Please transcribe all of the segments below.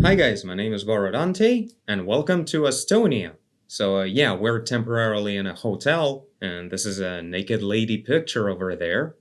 Hi guys, my name is Borodante, and welcome to Estonia. Yeah, we're temporarily in a hotel, and this is a naked lady picture over there.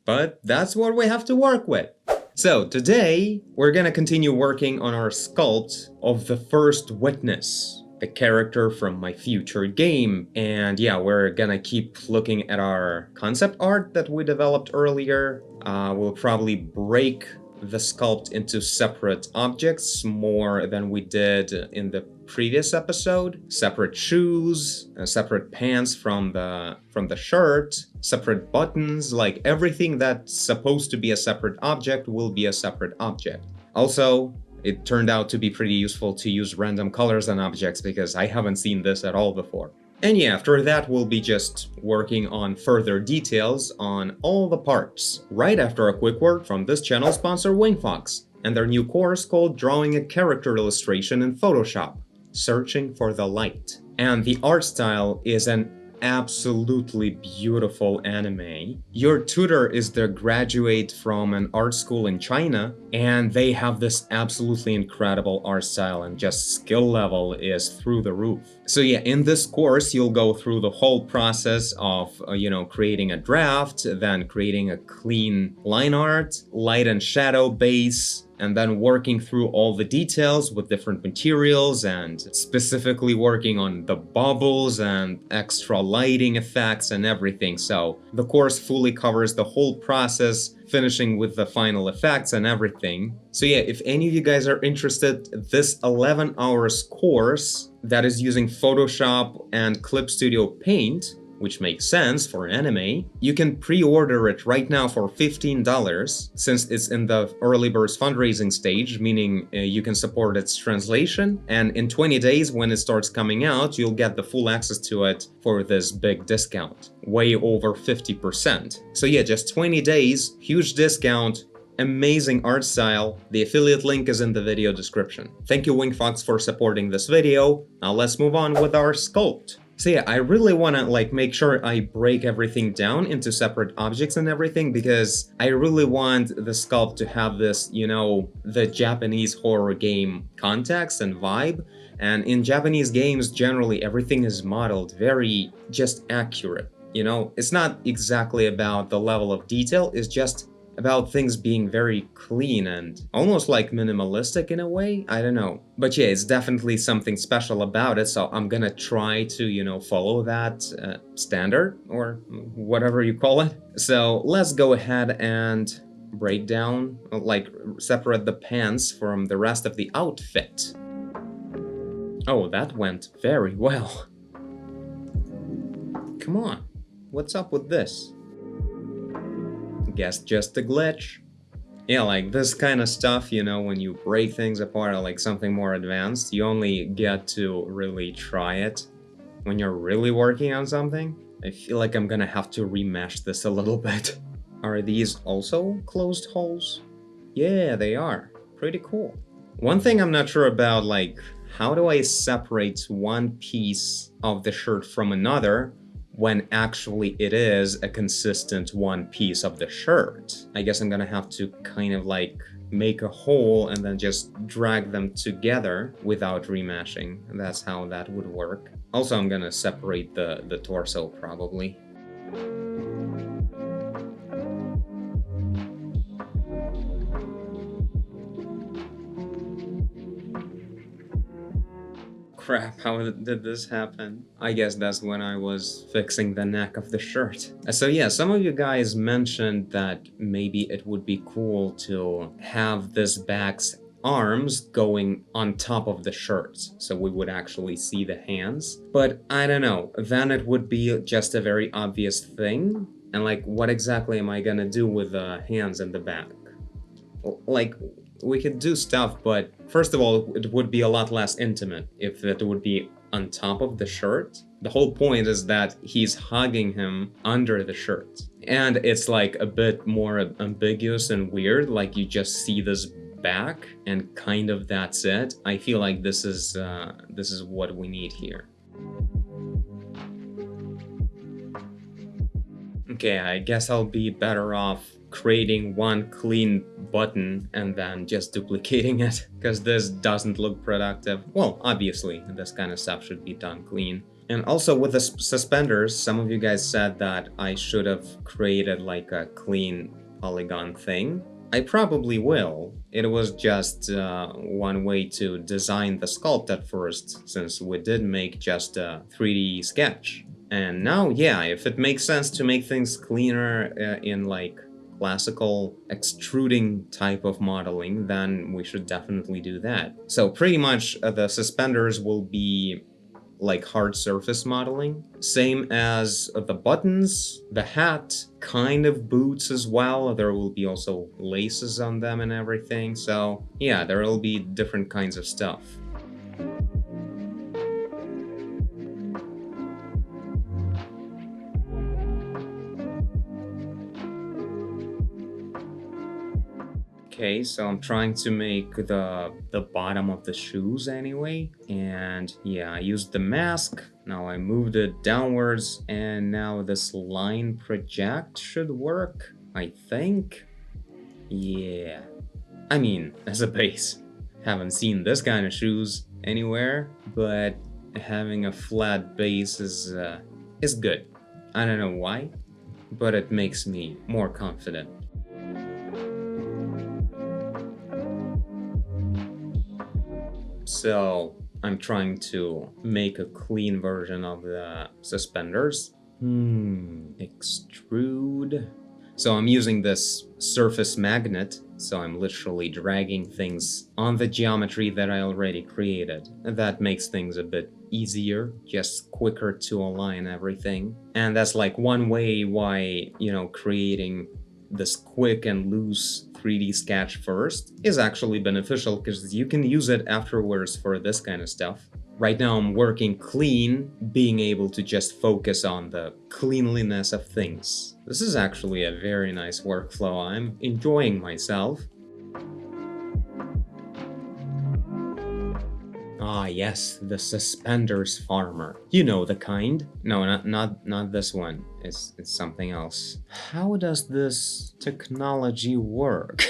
But that's what we have to work with. So today, we're gonna continue working on our sculpt of the first witness, the character from my future game. And yeah, we're gonna keep looking at our concept art that we developed earlier. We'll probably break the sculpt into separate objects more than we did in the previous episode. Separate shoes, separate pants from the shirt, separate buttons, like everything that's supposed to be a separate object will be a separate object. Also, it turned out to be pretty useful to use random colors on objects because I haven't seen this at all before. And yeah, after that we'll be just working on further details on all the parts, right after a quick word from this channel sponsor Wingfox, and their new course called Drawing a Character Illustration in Photoshop, Searching for the Light. And the art style is an absolutely beautiful anime. Your tutor is the graduate from an art school in China, and they have this absolutely incredible art style, and just skill level is through the roof. So yeah, in this course you'll go through the whole process of creating a draft, then creating a clean line art, light and shadow base, and then working through all the details with different materials and specifically working on the bubbles and extra lighting effects and everything. So the course fully covers the whole process, finishing with the final effects and everything. So yeah, if any of you guys are interested, this 11 hours course that is using Photoshop and Clip Studio Paint, which makes sense for anime, you can pre-order it right now for $15 since it's in the early bird fundraising stage, meaning you can support its translation, and in 20 days when it starts coming out, you'll get the full access to it for this big discount, way over 50%. So yeah, just 20 days, huge discount, amazing art style. The affiliate link is in the video description. Thank you Wingfox for supporting this video. Now let's move on with our sculpt. So yeah, I really want to make sure I break everything down into separate objects and everything, because I really want the sculpt to have this, the Japanese horror game context and vibe. And in Japanese games, generally everything is modeled very just accurate. It's not exactly about the level of detail, it's just about things being very clean and almost like minimalistic in a way. I don't know. But yeah, it's definitely something special about it, so I'm gonna try to, follow that standard, or whatever you call it. So let's go ahead and break down, separate the pants from the rest of the outfit. Oh, that went very well. Come on, what's up with this? Guess just a glitch. Yeah, this kind of stuff, when you break things apart, like something more advanced, you only get to really try it when you're really working on something. I feel like I'm gonna have to remesh this a little bit. Are these also closed holes? Yeah, they are. Pretty cool. One thing I'm not sure about, how do I separate one piece of the shirt from another when actually it is a consistent one piece of the shirt? I guess I'm gonna have to kind of make a hole and then just drag them together without remeshing. That's how that would work. Also, I'm gonna separate the torso probably. Crap, how did this happen? I guess that's when I was fixing the neck of the shirt. So yeah, some of you guys mentioned that maybe it would be cool to have this bag's arms going on top of the shirt, so we would actually see the hands. But I don't know, then it would be just a very obvious thing. And what exactly am I gonna do with the hands in the back? We could do stuff, but first of all, it would be a lot less intimate if it would be on top of the shirt. The whole point is that he's hugging him under the shirt. And it's a bit more ambiguous and weird, you just see this back and kind of that's it. I feel like this is what we need here. Okay, I guess I'll be better off creating one clean button and then just duplicating it, because this doesn't look productive. Well, obviously, this kind of stuff should be done clean. And also with the suspenders, some of you guys said that I should have created like a clean polygon thing. I probably will. It was just one way to design the sculpt at first, since we did make just a 3D sketch. And now, yeah, if it makes sense to make things cleaner in like classical extruding type of modeling, then we should definitely do that. So pretty much the suspenders will be like hard surface modeling. Same as the buttons, the hat, kind of boots as well. There will be also laces on them and everything. So yeah, there will be different kinds of stuff. Okay, so I'm trying to make the bottom of the shoes anyway. And yeah, I used the mask. Now I moved it downwards, and now this line project should work, I think. Yeah. I mean, as a base. Haven't seen this kind of shoes anywhere, but having a flat base is good. I don't know why, but it makes me more confident. So I'm trying to make a clean version of the suspenders. Extrude. So I'm using this surface magnet, so I'm literally dragging things on the geometry that I already created. And that makes things a bit easier, just quicker to align everything. And that's like one way why, you know, creating this quick and loose 3D sketch first is actually beneficial, because you can use it afterwards for this kind of stuff. Right now I'm working clean, being able to just focus on the cleanliness of things. This is actually a very nice workflow. I'm enjoying myself. Ah yes, the Suspenders farmer. You know the kind. No, not this one. It's something else. How does this technology work?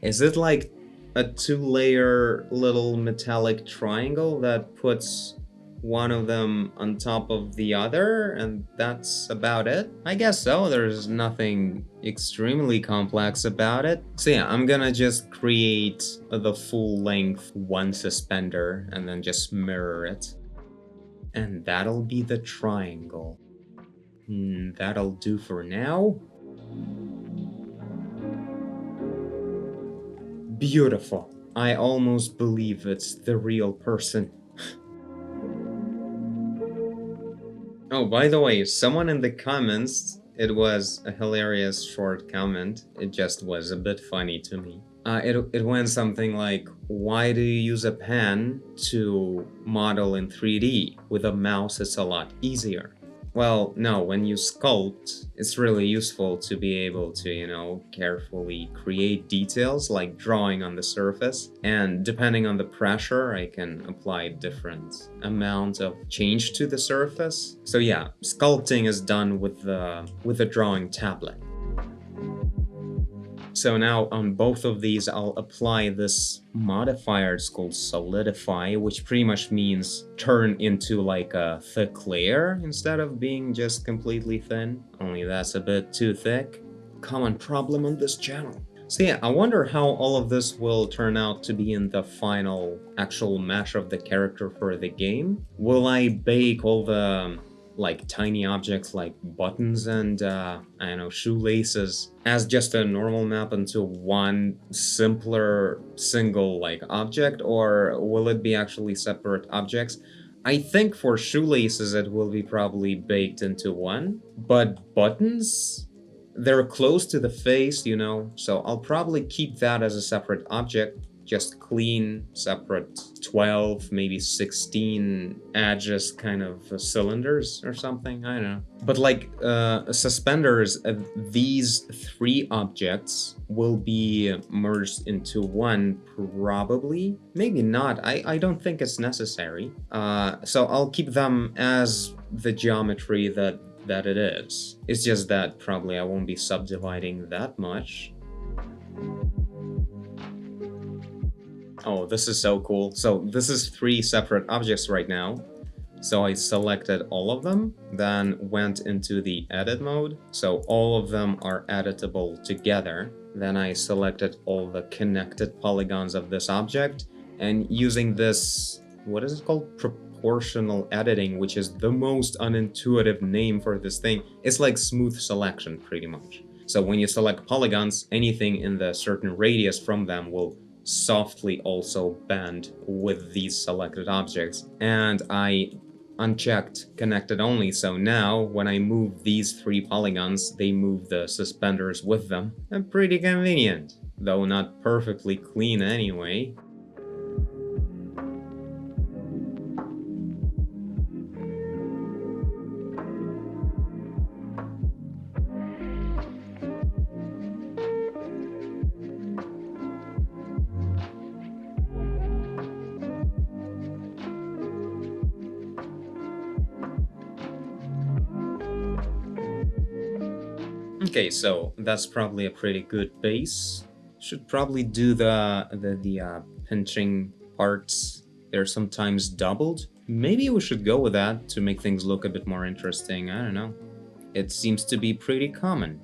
Is it like a 2-layer little metallic triangle that puts one of them on top of the other, and that's about it? I guess so. There's nothing extremely complex about it. So yeah, I'm gonna just create the full length one suspender and then just mirror it. And that'll be the triangle. That'll do for now. Beautiful. I almost believe it's the real person. Oh, by the way, someone in the comments, it was a hilarious short comment. It just was a bit funny to me. It went something like, why do you use a pen to model in 3D? With a mouse, it's a lot easier. Well, no, when you sculpt, it's really useful to be able to, you know, carefully create details like drawing on the surface. And depending on the pressure, I can apply different amount of change to the surface. So yeah, sculpting is done with the drawing tablet. So now on both of these, I'll apply this modifier. It's called solidify, which pretty much means turn into like a thick layer instead of being just completely thin. Only that's a bit too thick. Common problem on this channel. So yeah, I wonder how all of this will turn out to be in the final actual mesh of the character for the game. Will I bake all the like tiny objects like buttons and I don't know, shoelaces as just a normal map into one simpler single like object, or will it be actually separate objects? I think for shoelaces it will be probably baked into one, but buttons, they're close to the face, you know, so I'll probably keep that as a separate object. Just clean, separate 12, maybe 16 edges kind of cylinders or something, I don't know. But like suspenders, these 3 objects will be merged into one probably. Maybe not, I don't think it's necessary. So I'll keep them as the geometry that that it is. It's just that probably I won't be subdividing that much. Oh, this is so cool. So this is 3 separate objects right now. So I selected all of them, then went into the edit mode. So all of them are editable together. Then I selected all the connected polygons of this object, and using this, what is it called? Proportional editing, which is the most unintuitive name for this thing. It's like smooth selection, pretty much. So when you select polygons, anything in the certain radius from them will softly also bend with these selected objects. And I unchecked connected only, so now when I move these 3 polygons, they move the suspenders with them. And pretty convenient, though not perfectly clean anyway. Okay, so that's probably a pretty good base. Should probably do the pinching parts. They're sometimes doubled. Maybe we should go with that to make things look a bit more interesting. I don't know. It seems to be pretty common.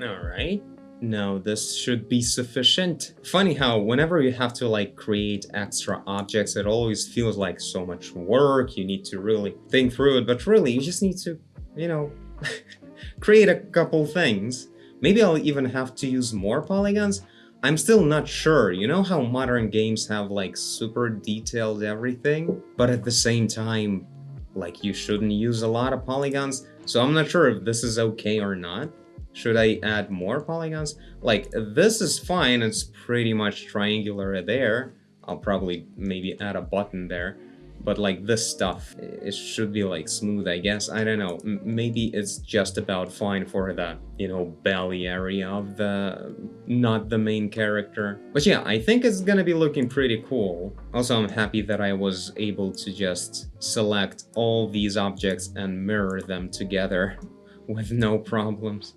Alright, now this should be sufficient. Funny how whenever you have to like create extra objects, it always feels like so much work, you need to really think through it, but really you just need to, you know, create a couple things. Maybe I'll even have to use more polygons. I'm still not sure. You know how modern games have like super detailed everything, but at the same time, like you shouldn't use a lot of polygons, so I'm not sure if this is okay or not. Should I add more polygons? Like, this is fine, it's pretty much triangular there. I'll probably maybe add a button there. But like this stuff, it should be like smooth, I guess. I don't know, maybe it's just about fine for the, you know, belly area of not the main character. But yeah, I think it's gonna be looking pretty cool. Also, I'm happy that I was able to just select all these objects and mirror them together with no problems.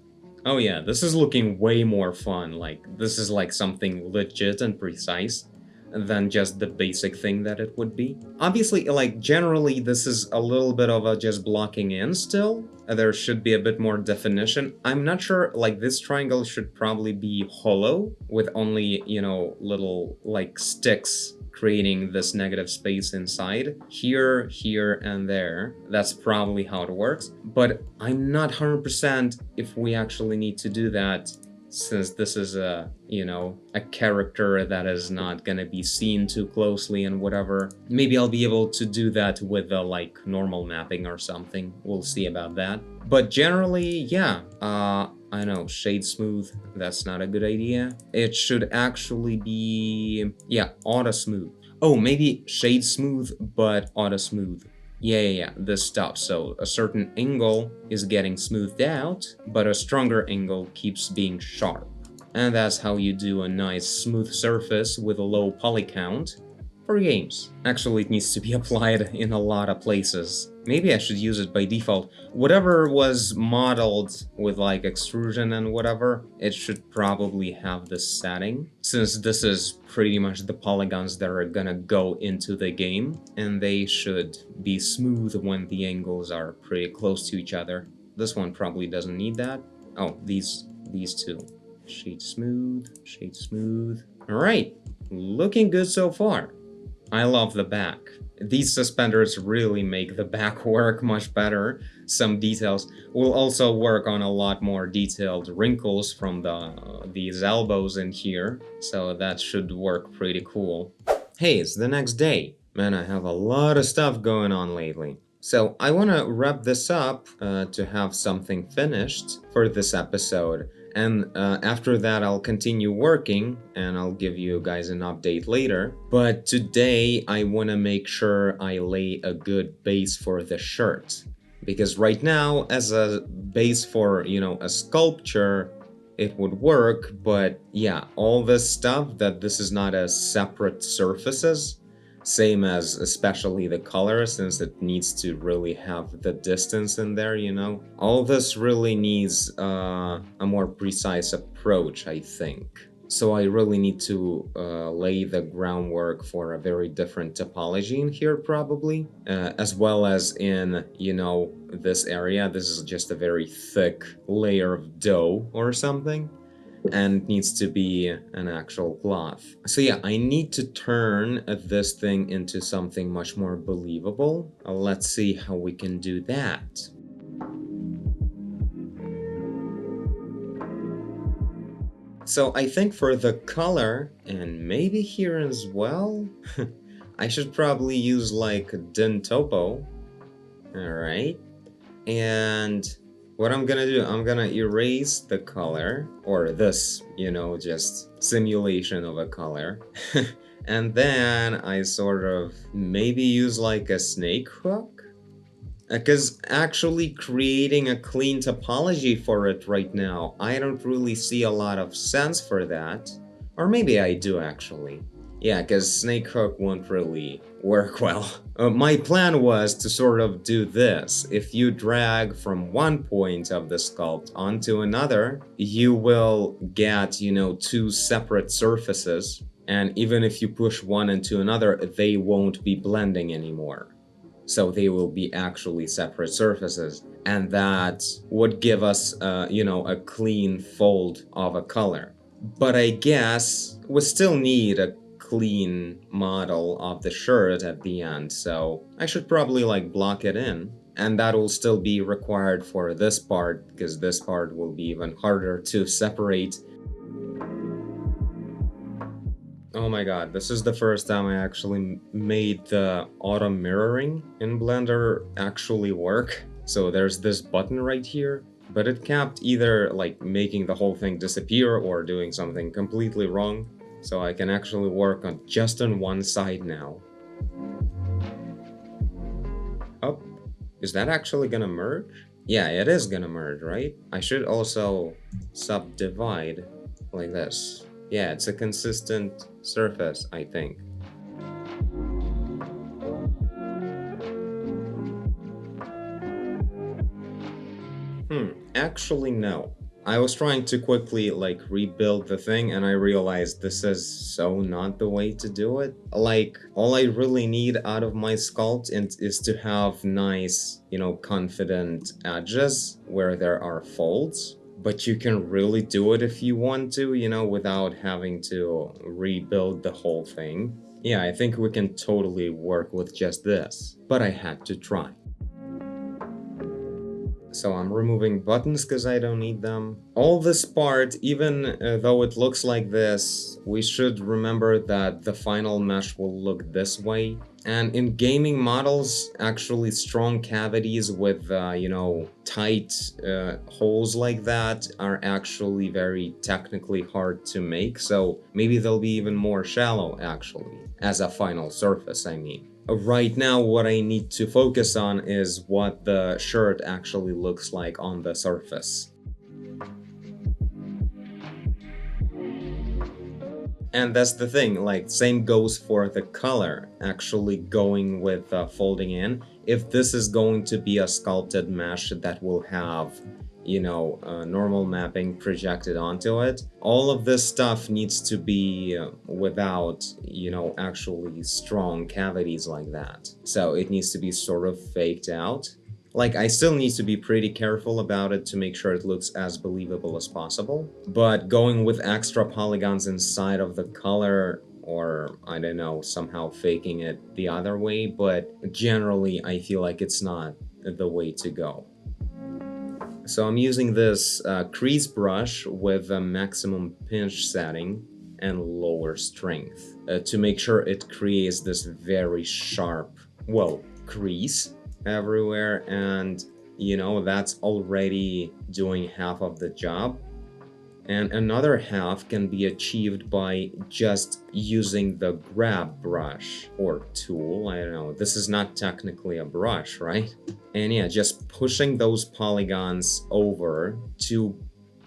Oh yeah, this is looking way more fun. Like, this is like something legit and precise than just the basic thing that it would be. Obviously, like, generally this is a little bit of a just blocking in still. There should be a bit more definition. I'm not sure, like, this triangle should probably be hollow with only, you know, little, like, sticks creating this negative space inside. Here, here, and there. That's probably how it works. But I'm not 100% if we actually need to do that, since this is a, you know, a character that is not gonna be seen too closely and whatever. Maybe I'll be able to do that with the, like, normal mapping or something. We'll see about that. But generally, yeah, I know, shade smooth, that's not a good idea. It should actually be, yeah, auto smooth. Oh, maybe shade smooth, but auto smooth. Yeah, this stuff. So a certain angle is getting smoothed out, but a stronger angle keeps being sharp. And that's how you do a nice smooth surface with a low poly count for games. Actually, it needs to be applied in a lot of places. Maybe I should use it by default. Whatever was modeled with like extrusion and whatever, it should probably have this setting, since this is pretty much the polygons that are gonna go into the game, and they should be smooth when the angles are pretty close to each other. This one probably doesn't need that. Oh, these two. Shade smooth, shade smooth. Alright, looking good so far. I love the back. These suspenders really make the back work much better. Some details. We'll also work on a lot more detailed wrinkles from these elbows in here, so that should work pretty cool. Hey, it's the next day. Man, I have a lot of stuff going on lately. So I want to wrap this up to have something finished for this episode. And after that, I'll continue working and I'll give you guys an update later. But today, I want to make sure I lay a good base for the shirt. Because right now, as a base for, a sculpture, it would work. But yeah, all this stuff that this is not as separate surfaces, same as especially the color, since it needs to really have the distance in there, all this really needs a more precise approach, I think. So I really need to lay the groundwork for a very different topology in here, probably, as well as in, this area. This is just a very thick layer of dough or something, and needs to be an actual cloth. So yeah, I need to turn this thing into something much more believable. Let's see how we can do that. So I think for the color, and maybe here as well, I should probably use like Din Topo. Alright. And what I'm gonna do, I'm gonna erase the color, or this, just simulation of a color. And then I sort of maybe use like a snake hook? Because actually creating a clean topology for it right now, I don't really see a lot of sense for that. Or maybe I do actually. Yeah, because snake hook won't really work well. My plan was to sort of do this. If you drag from one point of the sculpt onto another, you will get, two separate surfaces. And even if you push one into another, they won't be blending anymore. So they will be actually separate surfaces. And that would give us, a clean fold of a color. But I guess we still need a clean model of the shirt at the end, so I should probably block it in. And that will still be required for this part, because this part will be even harder to separate. Oh my god, this is the first time I actually made the auto mirroring in Blender actually work. So there's this button right here, but it kept either making the whole thing disappear or doing something completely wrong. So I can actually work on just on one side now. Oh, is that actually gonna merge? Yeah, it is gonna merge, right? I should also subdivide like this. Yeah, it's a consistent surface, I think. Actually no. I was trying to quickly rebuild the thing, and I realized this is so not the way to do it. All I really need out of my sculpt is to have nice, confident edges where there are folds. But you can really do it if you want to, without having to rebuild the whole thing. Yeah, I think we can totally work with just this. But I had to try. So I'm removing buttons because I don't need them. All this part, even though it looks like this, we should remember that the final mesh will look this way. And in gaming models, actually strong cavities with, tight holes like that are actually very technically hard to make. So maybe they'll be even more shallow, actually, as a final surface, I mean. Right now, what I need to focus on is what the shirt actually looks like on the surface. And that's the thing, same goes for the color, actually going with folding in. If this is going to be a sculpted mesh that will have, normal mapping projected onto it, all of this stuff needs to be without, actually strong cavities like that. So it needs to be sort of faked out. I still need to be pretty careful about it to make sure it looks as believable as possible. But going with extra polygons inside of the color, or I don't know, somehow faking it the other way, but generally I feel like it's not the way to go. So I'm using this crease brush with a maximum pinch setting. and lower strength to make sure it creates this very sharp, well, crease everywhere. And that's already doing half of the job. And another half can be achieved by just using the grab brush or tool. I don't know, this is not technically a brush, right? And yeah, just pushing those polygons over to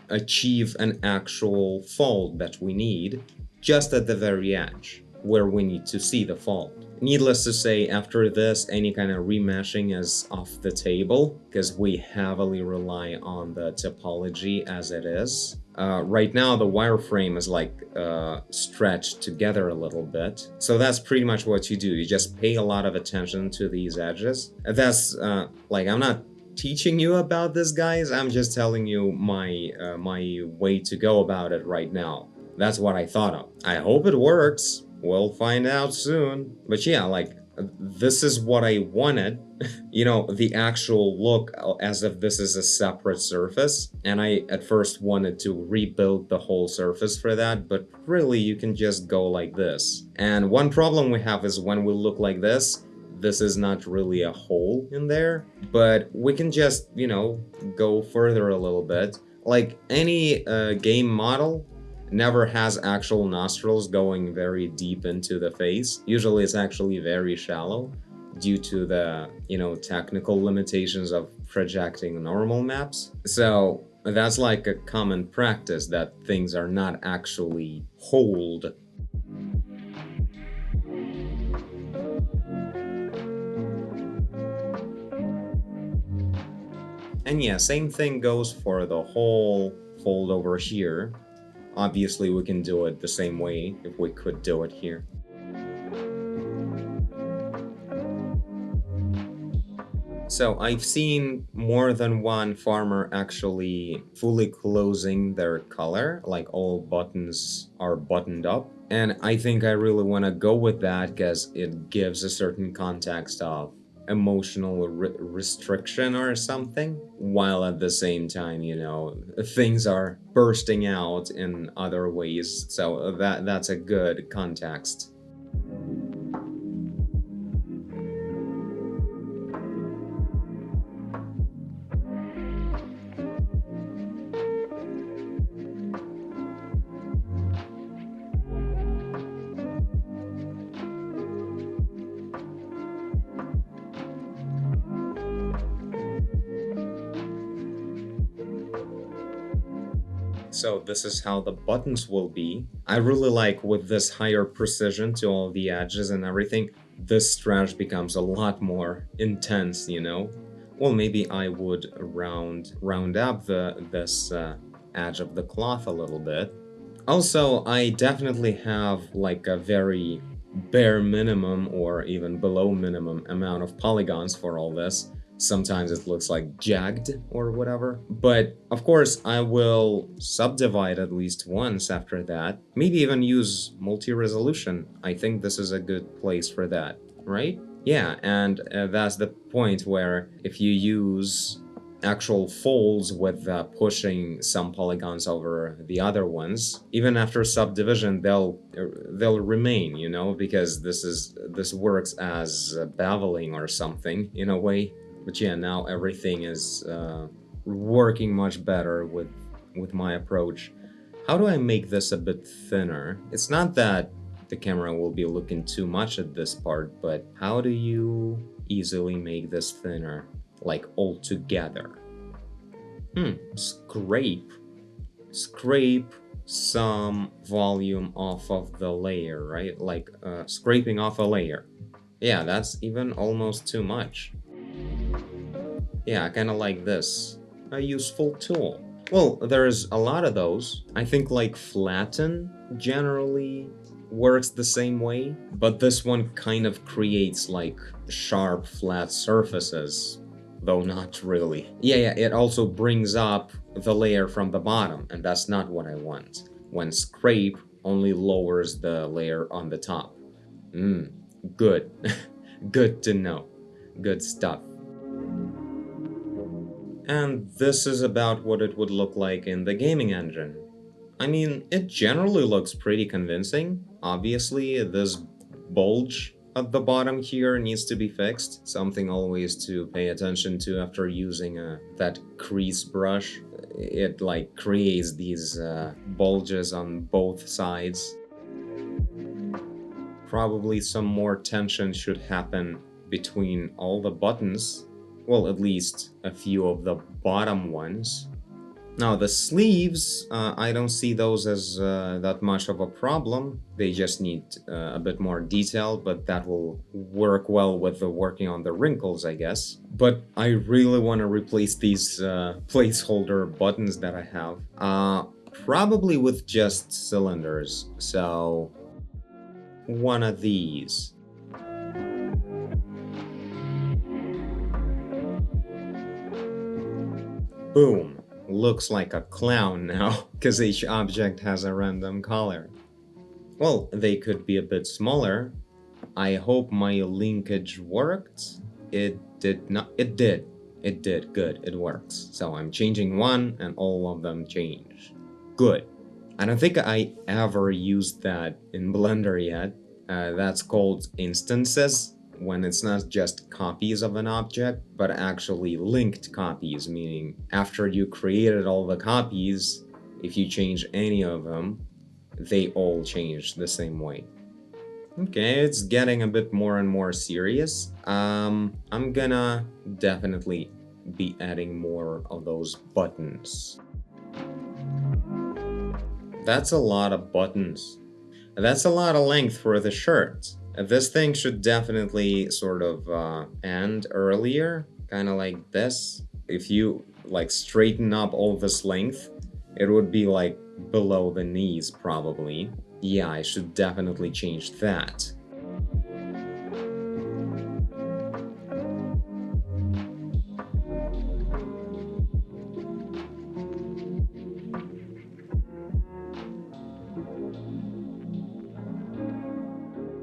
achieve an actual fold that we need just at the very edge where we need to see the fold. Needless to say, after this, any kind of remeshing is off the table because we heavily rely on the topology as it is. Right now, the wireframe is like stretched together a little bit. So that's pretty much what you do. You just pay a lot of attention to these edges. That's I'm not teaching you about this, guys. I'm just telling you my way to go about it right now. That's what I thought of. I hope it works. We'll find out soon. But yeah, this is what I wanted. The actual look as if this is a separate surface. And I at first wanted to rebuild the whole surface for that, but really you can just go like this. And one problem we have is when we look like this is not really a hole in there, but we can just, go further a little bit. Like any game model never has actual nostrils going very deep into the face. Usually it's actually very shallow due to the, technical limitations of projecting normal maps. So that's like a common practice that things are not actually holed. And yeah, same thing goes for the whole fold over here. Obviously, we can do it the same way if we could do it here. So I've seen more than one farmer actually fully closing their color, like all buttons are buttoned up. And I think I really want to go with that because it gives a certain context of emotional restriction or something, while at the same time, things are bursting out in other ways. So that's a good context. So this is how the buttons will be. I really like with this higher precision to all the edges and everything, this stretch becomes a lot more intense, Well, maybe I would round up this edge of the cloth a little bit. Also, I definitely have like a very bare minimum or even below minimum amount of polygons for all this. Sometimes it looks like jagged or whatever. But of course, I will subdivide at least once after that. Maybe even use multi-resolution. I think this is a good place for that, right? Yeah, and that's the point where if you use actual folds with pushing some polygons over the other ones, even after subdivision, they'll remain, because this works as beveling or something in a way. But yeah, now everything is working much better with my approach. How do I make this a bit thinner? It's not that the camera will be looking too much at this part, but how do you easily make this thinner, like all together? Scrape some volume off of the layer, right? Like scraping off a layer. Yeah, that's even almost too much. Yeah, kind of like this. A useful tool. Well, there's a lot of those. I think like flatten generally works the same way, but this one kind of creates like sharp flat surfaces, though not really. Yeah, it also brings up the layer from the bottom, and that's not what I want. When scrape only lowers the layer on the top. Good. Good to know. Good stuff. And this is about what it would look like in the gaming engine. I mean, it generally looks pretty convincing. Obviously, this bulge at the bottom here needs to be fixed. Something always to pay attention to after using that crease brush. It like creates these bulges on both sides. Probably some more tension should happen between all the buttons. Well, at least a few of the bottom ones. Now the sleeves, I don't see those as that much of a problem. They just need a bit more detail, but that will work well with the working on the wrinkles, I guess. But I really want to replace these placeholder buttons that I have. Probably with just cylinders, so one of these. Boom. Looks like a clown now, because each object has a random color. Well, they could be a bit smaller. I hope my linkage worked. It did not. It did. It did. Good. It works. So I'm changing one and all of them change. Good. I don't think I ever used that in Blender yet. That's called instances, when it's not just copies of an object, but actually linked copies, meaning after you created all the copies, if you change any of them, they all change the same way. Okay, it's getting a bit more and more serious. I'm gonna definitely be adding more of those buttons. That's a lot of buttons. That's a lot of length for the shirt. This thing should definitely sort of end earlier, kind of like this. If you like straighten up all this length, it would be like below the knees probably. Yeah, I should definitely change that.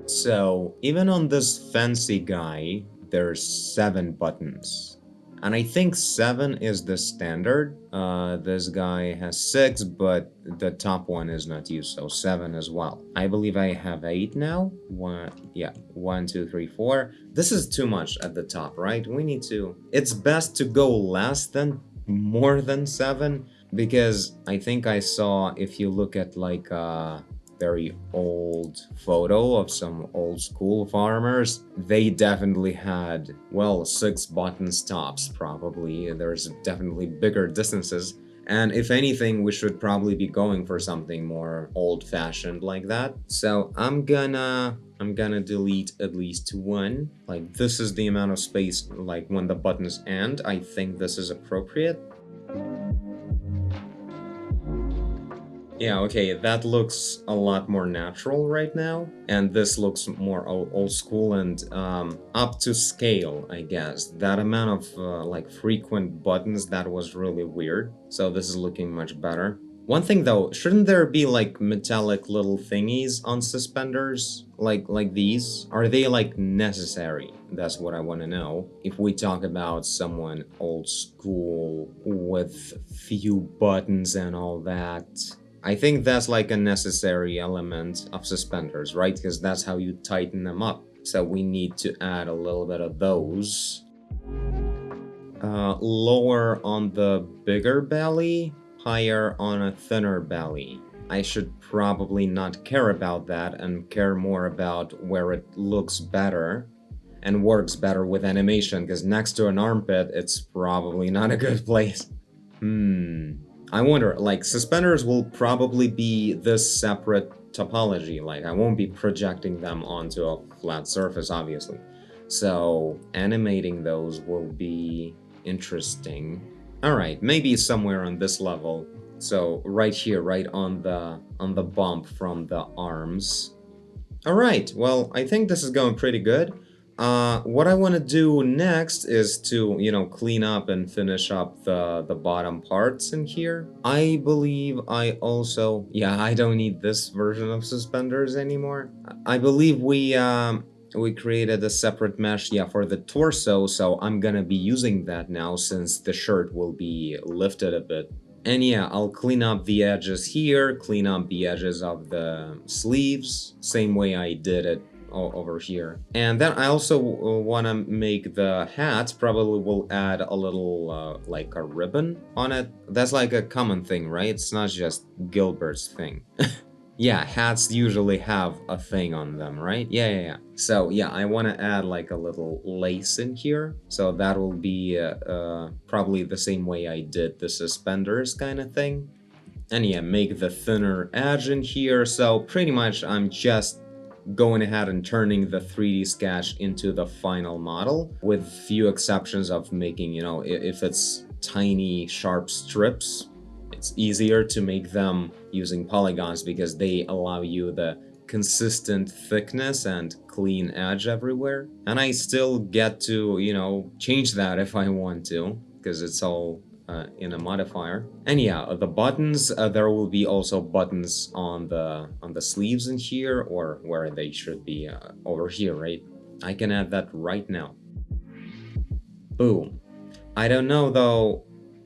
So, even on this fancy guy, there's 7 buttons. And I think 7 is the standard. This guy has 6, but the top one is not used, so 7 as well. I believe I have 8 now. 1, 2, 3, 4. This is too much at the top, right? We need to... It's best to go less than more than 7, because I think I saw, if you look at like very old photo of some old school farmers, they definitely had, well, 6 buttons tops probably. There's definitely bigger distances. And if anything, we should probably be going for something more old-fashioned like that. So I'm gonna delete at least 1. Like, this is the amount of space, like, when the buttons end. I think this is appropriate. Yeah, okay, that looks a lot more natural right now, and this looks more old school and up to scale, I guess. That amount of like frequent buttons, that was really weird, so this is looking much better. One thing though, shouldn't there be like metallic little thingies on suspenders, like these? Are they like necessary? That's what I want to know. If we talk about someone old school with few buttons and all that, I think that's like a necessary element of suspenders, right? Because that's how you tighten them up. So we need to add a little bit of those. Lower on the bigger belly, higher on a thinner belly. I should probably not care about that and care more about where it looks better and works better with animation, because next to an armpit, it's probably not a good place. I wonder, like, suspenders will probably be this separate topology, like, I won't be projecting them onto a flat surface, obviously. So, animating those will be interesting. Alright, maybe somewhere on this level. So, right here, right on the bump from the arms. Alright, well, I think this is going pretty good. What I want to do next is to, you know, clean up and finish up the bottom parts in here. I believe I also... Yeah, I don't need this version of suspenders anymore. I believe we created a separate mesh, yeah, for the torso, so I'm gonna be using that now since the shirt will be lifted a bit. And yeah, I'll clean up the edges here, clean up the edges of the sleeves, same way I did it over here. And then I also want to make the hat, probably will add a little like a ribbon on it. That's like a common thing, right? It's not just Gilbert's thing. Yeah, hats usually have a thing on them, right? Yeah. So yeah, I want to add like a little lace in here. So that will be probably the same way I did the suspenders kind of thing. And yeah, make the thinner edge in here. So pretty much I'm just going ahead and turning the 3D sketch into the final model, with few exceptions of making, you know, if it's tiny sharp strips, it's easier to make them using polygons because they allow you the consistent thickness and clean edge everywhere. And I still get to, you know, change that if I want to, because it's all in a modifier. And yeah, the buttons, there will be also buttons on the sleeves in here, or where they should be over here, right? I can add that right now. Boom. I don't know though,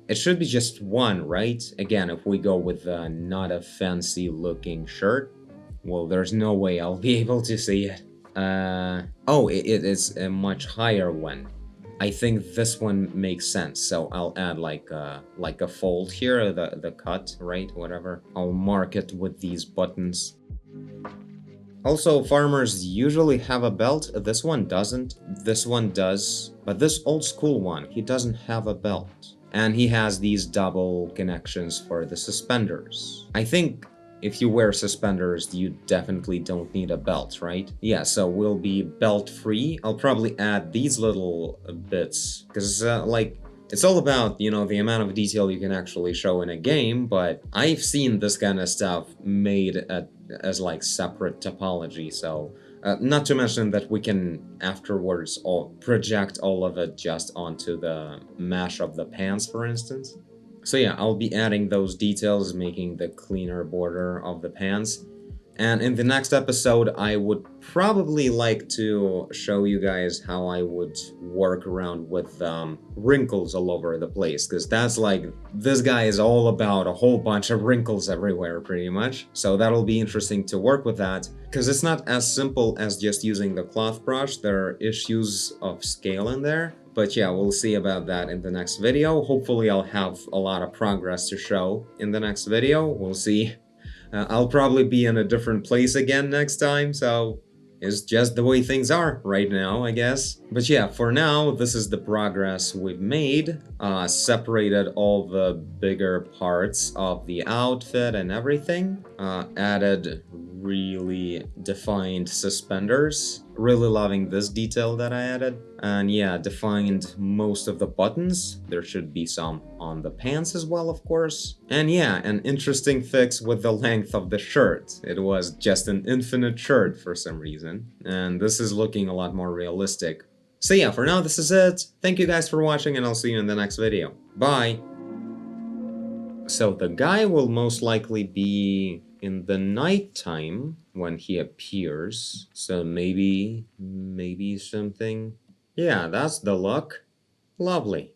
it should be just one, right? Again, if we go with not a fancy looking shirt, well, there's no way I'll be able to see it. Oh, it is a much higher one. I think this one makes sense, so I'll add like a fold here, the cut, right? Whatever. I'll mark it with these buttons. Also, farmers usually have a belt. This one doesn't. This one does. But this old school one, he doesn't have a belt. And he has these double connections for the suspenders. I think if you wear suspenders, you definitely don't need a belt, right? Yeah, so we'll be belt free. I'll probably add these little bits, because like, it's all about, you know, the amount of detail you can actually show in a game, but I've seen this kind of stuff made as like separate topology, so not to mention that we can afterwards project all of it just onto the mesh of the pants, for instance. So yeah, I'll be adding those details, making the cleaner border of the pants. And in the next episode, I would probably like to show you guys how I would work around with wrinkles all over the place, because that's like, this guy is all about a whole bunch of wrinkles everywhere, pretty much. So that'll be interesting to work with that, because it's not as simple as just using the cloth brush. There are issues of scale in there. But yeah, we'll see about that in the next video. Hopefully I'll have a lot of progress to show in the next video. We'll see. I'll probably be in a different place again next time, so it's just the way things are right now, I guess. But yeah, for now, this is the progress we've made. Separated all the bigger parts of the outfit and everything. Added really defined suspenders. Really loving this detail that I added. And yeah, defined most of the buttons. There should be some on the pants as well, of course. And yeah, an interesting fix with the length of the shirt. It was just an infinite shirt for some reason. And this is looking a lot more realistic. So yeah, for now this is it. Thank you guys for watching, and I'll see you in the next video. Bye! So the guy will most likely be in the nighttime when he appears. So maybe something... Yeah, that's the look. Lovely.